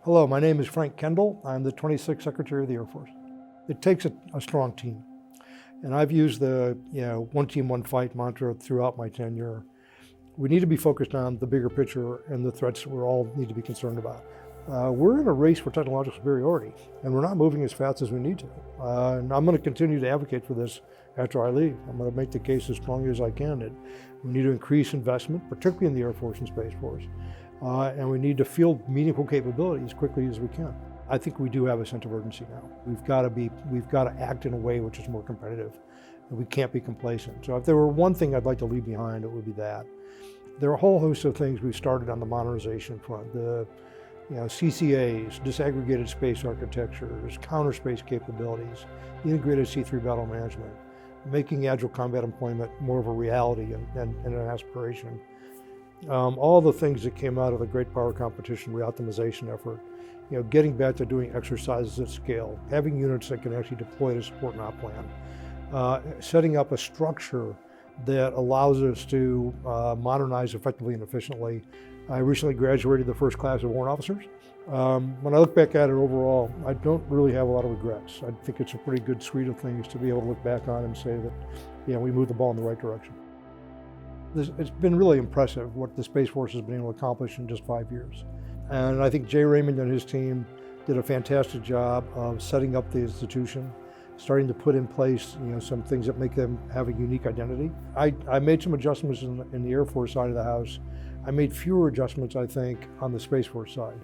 Hello, my name is Frank Kendall. I'm the 26th Secretary of the Air Force. It takes a strong team. And I've used the one team, one fight mantra throughout my tenure. We need to be focused on the bigger picture and the threats that we all need to be concerned about. We're in a race for technological superiority, and we're not moving as fast as we need to. And I'm going to continue to advocate for this after I leave. I'm going to make the case as strongly as I can that we need to increase investment, particularly in the Air Force and Space Force. And we need to field meaningful capability as quickly as we can. I think we do have a sense of urgency now. We've got to act in a way which is more competitive. And we can't be complacent. So if there were one thing I'd like to leave behind, it would be that. There are a whole host of things we've started on the modernization front. The CCAs, disaggregated space architectures, counter space capabilities, integrated C3 battle management, making agile combat employment more of a reality and an aspiration. All the things that came out of the Great Power Competition reoptimization effort, getting back to doing exercises at scale, having units that can actually deploy to support an op plan, setting up a structure that allows us to modernize effectively and efficiently. I recently graduated the first class of warrant officers. When I look back at it overall, I don't really have a lot of regrets. I think it's a pretty good suite of things to be able to look back on and say that we moved the ball in the right direction. It's been really impressive what the Space Force has been able to accomplish in just 5 years. And I think Jay Raymond and his team did a fantastic job of setting up the institution, starting to put in place some things that make them have a unique identity. I made some adjustments in the Air Force side of the house. I made fewer adjustments, I think, on the Space Force side.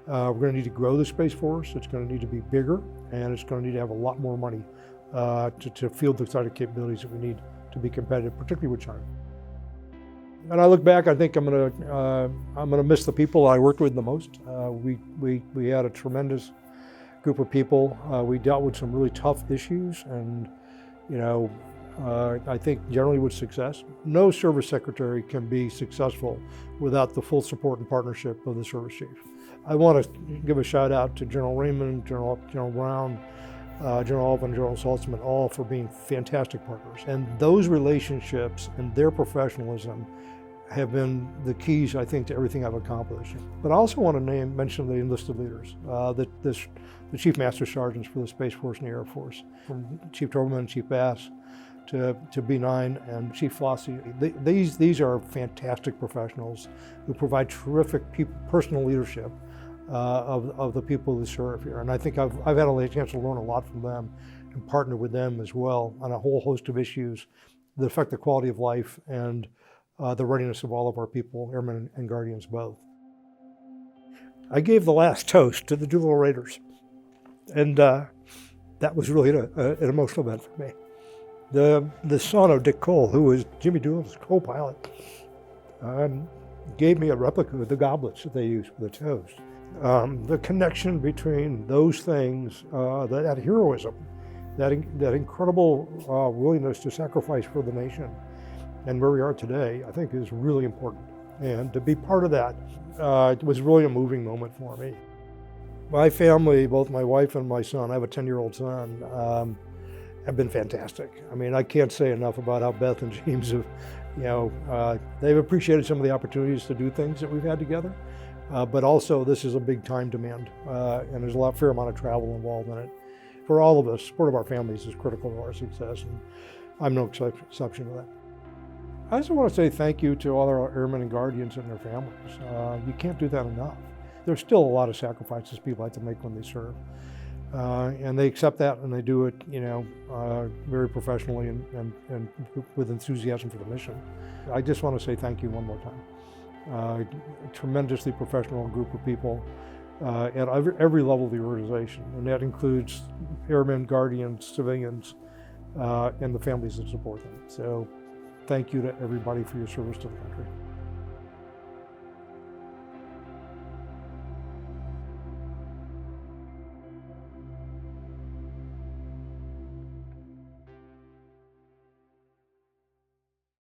We're going to need to grow the Space Force. It's going to need to be bigger, and it's going to need to have a lot more money to field the side of capabilities that we need to be competitive, particularly with China. And I look back, I think I'm going to miss the people I worked with the most. We had a tremendous group of people. We dealt with some really tough issues, and I think generally with success. No service secretary can be successful without the full support and partnership of the service chief. I want to give a shout out to General Raymond, General Brown, General Alvin, General Saltzman, all for being fantastic partners. And those relationships and their professionalism have been the keys, I think, to everything I've accomplished. But I also want to mention the enlisted leaders, the Chief Master Sergeants for the Space Force and the Air Force, from Chief Toberman, Chief Bass, to B9 and Chief Flossie. These are fantastic professionals who provide terrific personal leadership of the people who serve here. And I think I've had a chance to learn a lot from them and partner with them as well on a whole host of issues that affect the quality of life and the readiness of all of our people, airmen and guardians both. I gave the last toast to the Doolittle Raiders, and that was really an emotional event for me. The son of Dick Cole, who was Jimmy Doolittle's co-pilot, gave me a replica of the goblets that they used for the toast. The connection between those things, that heroism, that incredible willingness to sacrifice for the nation, and where we are today, I think is really important. And to be part of that, it was really a moving moment for me. My family, both my wife and my son, I have a 10-year-old son, have been fantastic. I mean, I can't say enough about how Beth and James have, they've appreciated some of the opportunities to do things that we've had together. But also, this is a big time demand, and there's a fair amount of travel involved in it. For all of us, support of our families is critical to our success, and I'm no exception to that. I also want to say thank you to all our airmen and guardians and their families. You can't do that enough. There's still a lot of sacrifices people have to make when they serve, and they accept that, and they do it, very professionally and with enthusiasm for the mission. I just want to say thank you one more time. A tremendously professional group of people at every level of the organization, and that includes airmen, guardians, civilians, and the families that support them. So thank you to everybody for your service to the country.